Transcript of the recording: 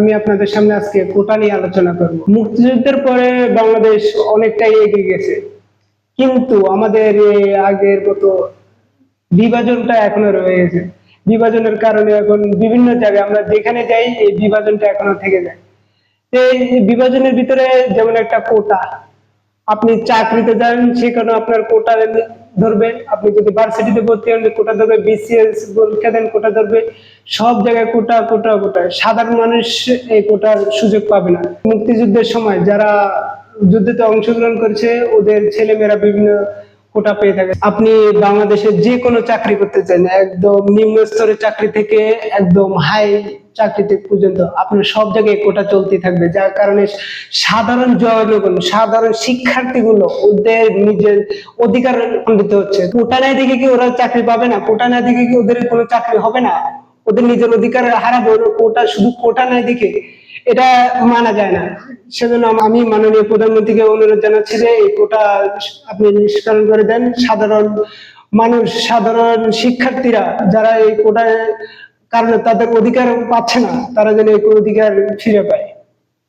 আমি আপনাদের সামনে আজকে কোটা নিয়ে আলোচনা করব। মুক্তিযুদ্ধের পরে বাংলাদেশ অনেকটাই এগিয়ে গেছে, কিন্তু আমাদের এই আগের মতো বিভাজনটা এখনো রয়ে গেছে। বিভাজনের কারণে এখন বিভিন্ন জায়গায় আমরা যেখানে যাই এই বিভাজনটা এখনো থেকে যায়। তো এই বিভাজনের ভিতরে যেমন একটা কোটা, আপনি চাকরিতে যান সেখানে আপনার কোটা ধরবে, আপনি যদি ভার্সিটিতে ভর্তি হন কোটা ধরবে, বিসিএস পরীক্ষা দেন কোটা ধরবে, সব জায়গায় কোটা কোটা কোটা। সাধারণ মানুষ এই কোটার সুযোগ পাবে না। মুক্তিযুদ্ধের সময় যারা যুদ্ধে অংশগ্রহণ করেছে ওদের ছেলেমেয়েরা বিভিন্ন কোটা পেয়ে থাকে। আপনি বাংলাদেশের যে কোনো চাকরি করতে চান, একদম নিম্ন স্তরের চাকরি থেকে একদম হাই চাকরিতে পর্যন্ত আপনার সব জায়গায় কোটা চলতে থাকবে, যার কারণে সাধারণ জনগণ, সাধারণ শিক্ষার্থীগুলো ওদের নিজের অধিকার খণ্ডিত হচ্ছে। কোটা নাই দেখে কি ওরা চাকরি পাবে না? কোটা নাই দেখে কি ওদের কোনো চাকরি হবে না? ওদের নিজের অধিকার হারাবে কোটা, শুধু কোটা নাই দেখে? এটা মানা যায় না। সেজন্য আমি মাননীয় প্রধানমন্ত্রীকে অনুরোধ জানাচ্ছি যে এই কোটা আপনি নিষ্কাশন করে দেন। সাধারণ মানুষ, সাধারণ শিক্ষার্থীরা যারা এই কোটার কারণে তাদের অধিকার পাচ্ছে না, তারা যেন এই অধিকার ফিরে পায়।